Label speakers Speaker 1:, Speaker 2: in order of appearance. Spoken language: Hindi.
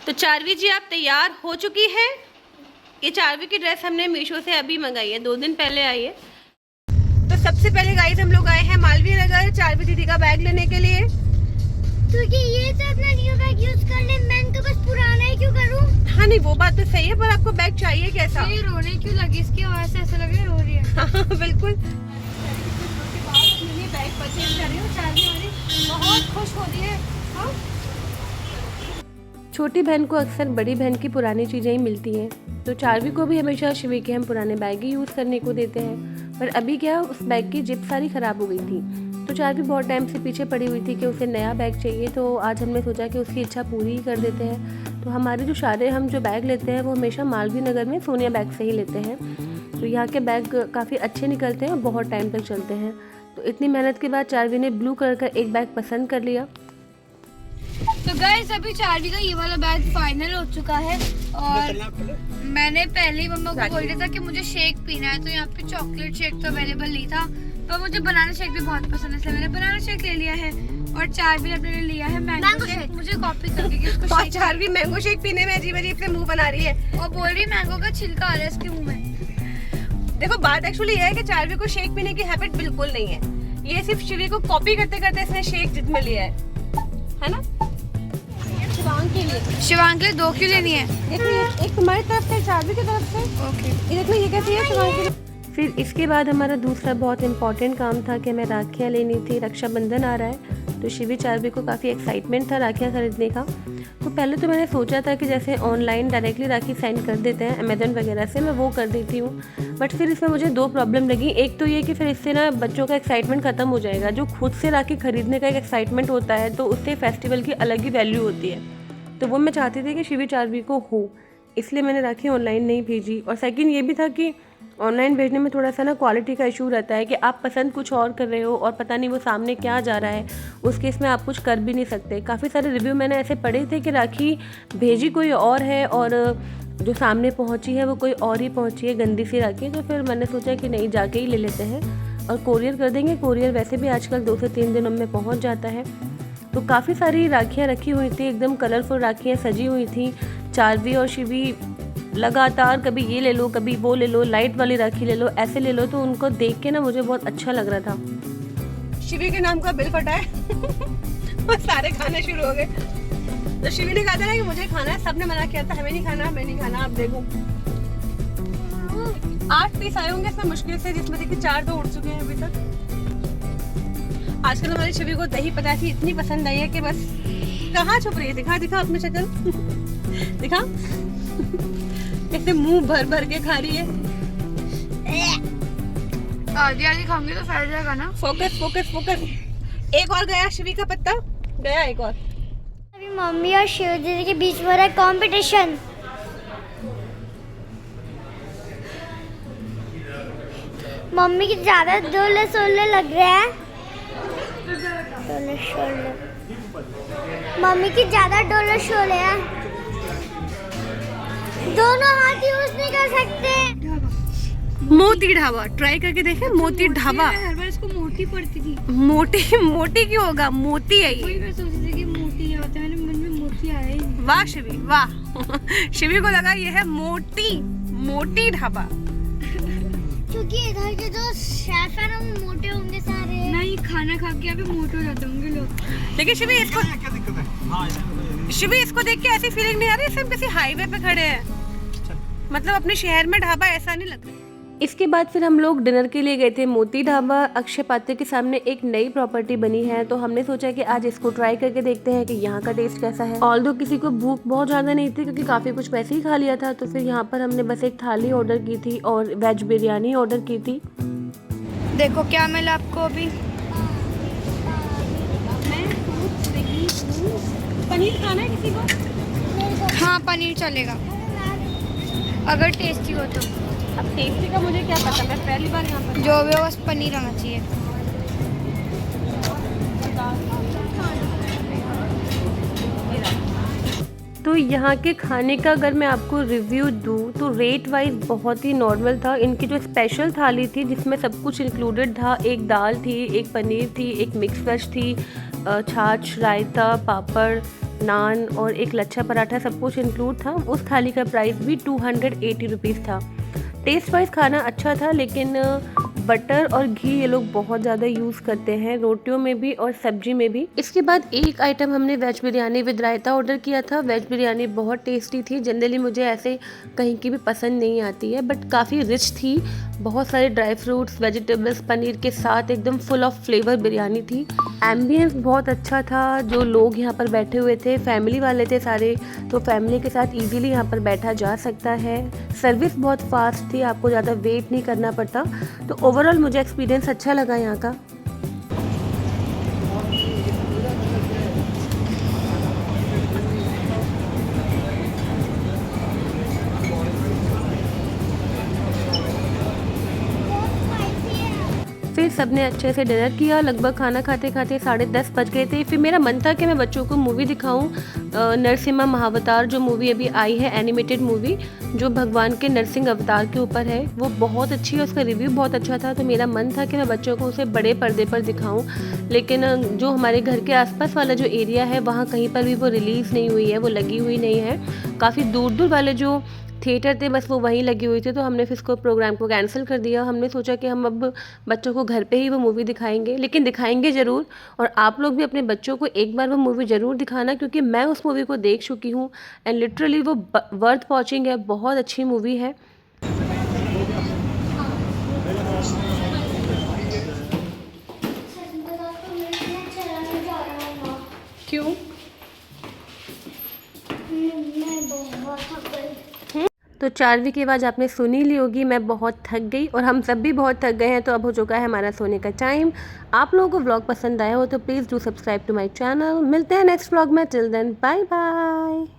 Speaker 1: तो चारवी जी आप तैयार हो चुकी है। ये चारवी की ड्रेस हमने मीशो से अभी मंगाई है, 2 दिन पहले आई है। तो सबसे पहले गाइस हम लोग आए हैं मालवीय नगर चारवी दीदी का बैग लेने के लिए।
Speaker 2: क्योंकि ये तो अपना न्यू बैग यूज कर ले, मैं तो बस पुराना ही क्यों करूं?
Speaker 1: हाँ नहीं वो बात तो सही है, पर आपको बैग चाहिए कैसा?
Speaker 2: ये रोने क्यों लगी? इसकी आवाज से ऐसा लग रहा है रो रही है।
Speaker 1: हाँ बिल्कुल।
Speaker 2: बैग परचेज कर रही हूँ, चारवी वाली बहुत खुश हो रही है। हाँ?
Speaker 1: छोटी बहन को अक्सर बड़ी बहन की पुरानी चीज़ें ही मिलती हैं, तो चारवी को भी हमेशा शिवी के हम पुराने बैग ही यूज़ करने को देते हैं। पर अभी क्या, उस बैग की जिप सारी ख़राब हो गई थी, तो चारवी बहुत टाइम से पीछे पड़ी हुई थी कि उसे नया बैग चाहिए। तो आज हमने सोचा कि उसकी इच्छा पूरी ही कर देते हैं। तो हमारे हम जो बैग लेते हैं वो हमेशा मालवीय नगर में सोनिया बैग से ही लेते हैं। तो यहाँ के बैग काफ़ी अच्छे निकलते हैं और बहुत टाइम तक चलते हैं। तो इतनी मेहनत के बाद चारवी ने ब्लू कलर का एक बैग पसंद कर लिया।
Speaker 2: तो गाइस अभी चारवी का ये वाला बैग फाइनल हो चुका है और मैंने पहले ही मम्मा को बोल दिया था कि मुझे शेक पीना है। तो यहाँ पे चॉकलेट शेक तो अवेलेबल नहीं था, पर मुझे बनाना शेक भी बहुत पसंद है, इसलिए मैंने बनाना शेक ले लिया है। और चारवी ने अपने लिए लिया है मैंगो शेक। मुझे कॉपी करके कि उसको
Speaker 1: और चारवी मैंगो शेक पीने में अजीब अजीब से मुंह बना रही है
Speaker 2: और बोल रही मैंगो का छिलका आ रहा है इसके मुंह में।
Speaker 1: देखो बात एक्चुअली ये है कि चारवी को शेक पीने की हैबिट बिल्कुल नहीं है। ये सिर्फ शिवी को कॉपी करते करते इसने शेक जिद में लिया है ना? शिवांग के लिए।
Speaker 2: शिवांग के लिए 2 क्यों लेनी है?
Speaker 1: देखो एक तुम्हारी तरफ से, चारवी की तरफ से।
Speaker 2: ओके।
Speaker 1: ये देखो ये कैसी है शिवांग के लिए। फिर इसके बाद हमारा दूसरा बहुत इम्पोर्टेंट काम था कि हमें राखियाँ लेनी थी। रक्षाबंधन आ रहा है, तो शिवी चारवी को काफ़ी एक्साइटमेंट था राखियाँ खरीदने का। तो पहले तो मैंने सोचा था कि जैसे ऑनलाइन डायरेक्टली राखी सेंड कर देते हैं अमेजन वगैरह से, मैं वो कर देती हूँ। बट फिर इसमें मुझे 2 प्रॉब्लम लगी। एक तो ये कि फिर इससे ना बच्चों का एक्साइटमेंट ख़त्म हो जाएगा। जो खुद से राखी खरीदने का एक एक्साइटमेंट होता है, तो उससे फेस्टिवल की अलग ही वैल्यू होती है। तो वो मैं चाहती थी कि शिवी चारवी को हो, इसलिए मैंने राखी ऑनलाइन नहीं भेजी। और सेकंड ये भी था कि ऑनलाइन भेजने में थोड़ा सा ना क्वालिटी का इशू रहता है कि आप पसंद कुछ और कर रहे हो और पता नहीं वो सामने क्या जा रहा है, उस केस में आप कुछ कर भी नहीं सकते। काफ़ी सारे रिव्यू मैंने ऐसे पढ़े थे कि राखी भेजी कोई और है और जो सामने पहुंची है वो कोई और ही पहुंची है, गंदी सी राखी। तो फिर मैंने सोचा कि नहीं, जाके ही ले लेते हैं और कोरियर कर देंगे। कोरियर वैसे भी आजकल 2 से 3 दिनों में पहुँच जाता है। तो काफ़ी सारी राखियाँ रखी हुई थी, एकदम कलरफुल राखियाँ सजी हुई थी। चारवी और शिवी लगातार कभी ये ले लो कभी वो ले लो, लाइट वाली राखी ले लो, ऐसे ले लो। तो उनको देख के ना मुझे बहुत अच्छा लग रहा था। शिवी के नाम का बिल फटा है और सारे खाने शुरू हो गए। तो शिवी ने कहा था ना कि मुझे खाना है, सबने मना किया था हमें नहीं खाना हमें नहीं खाना। अब देखो 8 पीस आए होंगे इसमें मुश्किल से, जिसमें से कि 4 तो उड़ चुके हैं अभी तक। आजकल हमारी शिवी को दही पतासी इतनी पसंद आई है कि बस कहाँ छुप रही है। दिखा दिखा अपनी शक्ल दिखा कैसे मुंह भर भर के खा रही है।
Speaker 2: आधी आधी खाऊंगी तो फैल जाएगा ना।
Speaker 1: Focus focus focus. एक और गया शिवी का पत्ता, गया एक और।
Speaker 2: अभी मम्मी और शिव दीदी के बीच में हो रहा है कंपटीशन। मम्मी की ज्यादा डोले सोले लग रहे हैं। डोले शोले मम्मी की ज्यादा डोले शोले हैं। दोनों हाथ यूज नहीं कर सकते।
Speaker 1: मोती ढाबा ट्राई करके देखे। मोती ढाबा
Speaker 2: हर बार इसको मोटी पड़ती थी।
Speaker 1: मोटी मोटी क्यों होगा, मोती है
Speaker 2: वही
Speaker 1: ये।
Speaker 2: मैं सोच रही थी कि मोती होता है, मेरे मन में मोती आया ही नहीं।
Speaker 1: वाह शिवी वाह शिवी को लगा ये है मोटी मोटी ढाबा।
Speaker 2: क्योंकि इधर के जो शेफ है ना वो मोटे होंगे सारे। नहीं, खाना खा के अभी मोटे हो जाते होंगे लोग।
Speaker 1: लेकिन शिवी इसको क्या दिक्कत है? शिवी इसको देख के ऐसी फीलिंग नहीं आ रही सिर्फ किसी हाईवे पे खड़े हैं, मतलब अपने शहर में ढाबा ऐसा नहीं लग रहा। इसके बाद फिर हम लोग डिनर के लिए गए थे मोती ढाबा। अक्षय पात्र के सामने एक नई प्रॉपर्टी बनी है, तो हमने सोचा कि आज इसको ट्राई करके देखते हैं कि यहाँ का टेस्ट कैसा है। ऑल्दो किसी को भूख बहुत ज़्यादा नहीं थी क्योंकि काफ़ी कुछ वैसे ही खा लिया था, तो फिर यहाँ पर हमने बस एक थाली ऑर्डर की थी और वेज बिरयानी ऑर्डर की थी।
Speaker 2: देखो क्या मिला आपको अभी।
Speaker 1: पनीर खाना है किसी को?
Speaker 2: हाँ पनीर चलेगा अगर टेस्टी हो तो।
Speaker 1: अब टेस्टी का मुझे क्या पता, मैं पहली बार यहाँ पर।
Speaker 2: जो भी हो बस पनीर आना चाहिए।
Speaker 1: तो यहाँ के खाने का अगर मैं आपको रिव्यू दूँ तो रेट वाइज बहुत ही नॉर्मल था। इनकी जो स्पेशल थाली थी जिसमें सब कुछ इंक्लूडेड था, एक दाल थी, एक पनीर थी, एक मिक्स वेज थी, छाछ, रायता, पापड़, नान और एक लच्छा पराठा सब कुछ इंक्लूड था। उस थाली का प्राइस भी 280 रुपीज़ था। टेस्ट वाइज खाना अच्छा था, लेकिन बटर और घी ये लोग बहुत ज़्यादा यूज़ करते हैं रोटियों में भी और सब्जी में भी। इसके बाद एक आइटम हमने veg biryani with raita order किया था। वेज बिरयानी बहुत टेस्टी थी। जनरली मुझे ऐसे कहीं की भी पसंद नहीं आती है, बट काफ़ी रिच थी। बहुत सारे ड्राई फ्रूट्स, वेजिटेबल्स, पनीर के साथ एकदम फुल ऑफ फ्लेवर बिरयानी थी। एम्बियंस बहुत अच्छा था। जो लोग यहाँ पर बैठे हुए थे फैमिली वाले थे सारे, तो फैमिली के साथ इजीली यहाँ पर बैठा जा सकता है। सर्विस बहुत फास्ट थी, आपको ज़्यादा वेट नहीं करना पड़ता। तो ओवरऑल मुझे एक्सपीरियंस अच्छा लगा यहाँ का। फिर सबने अच्छे से डिनर किया। लगभग खाना खाते खाते 10:30 बज गए थे। फिर मेरा मन था कि मैं बच्चों को मूवी दिखाऊं, नरसिम्हा महावतार जो मूवी अभी आई है, एनिमेटेड मूवी जो भगवान के नरसिंह अवतार के ऊपर है, वो बहुत अच्छी है, उसका रिव्यू बहुत अच्छा था। तो मेरा मन था कि मैं बच्चों को उसे बड़े पर्दे पर दिखाऊं, लेकिन जो हमारे घर के आसपास वाला जो एरिया है वहाँ कहीं पर भी वो रिलीज़ नहीं हुई है, वो लगी हुई नहीं है। काफ़ी दूर दूर वाले जो थिएटर थे बस वो वहीं लगी हुई थी, तो हमने फिर इसको प्रोग्राम को कैंसिल कर दिया। हमने सोचा कि हम अब बच्चों को घर पे ही वो मूवी दिखाएंगे, लेकिन दिखाएंगे ज़रूर। और आप लोग भी अपने बच्चों को एक बार वो मूवी ज़रूर दिखाना, क्योंकि मैं उस मूवी को देख चुकी हूँ एंड लिटरली वो वर्थ वॉचिंग है। बहुत अच्छी मूवी है। क्यों? तो 4वीं की आवाज़ आपने सुनी ली होगी। मैं बहुत थक गई और हम सब भी बहुत थक गए हैं, तो अब हो चुका है हमारा सोने का टाइम। आप लोगों को व्लॉग पसंद आया हो तो please do subscribe to my channel. मिलते हैं नेक्स्ट व्लॉग में। Till then bye bye.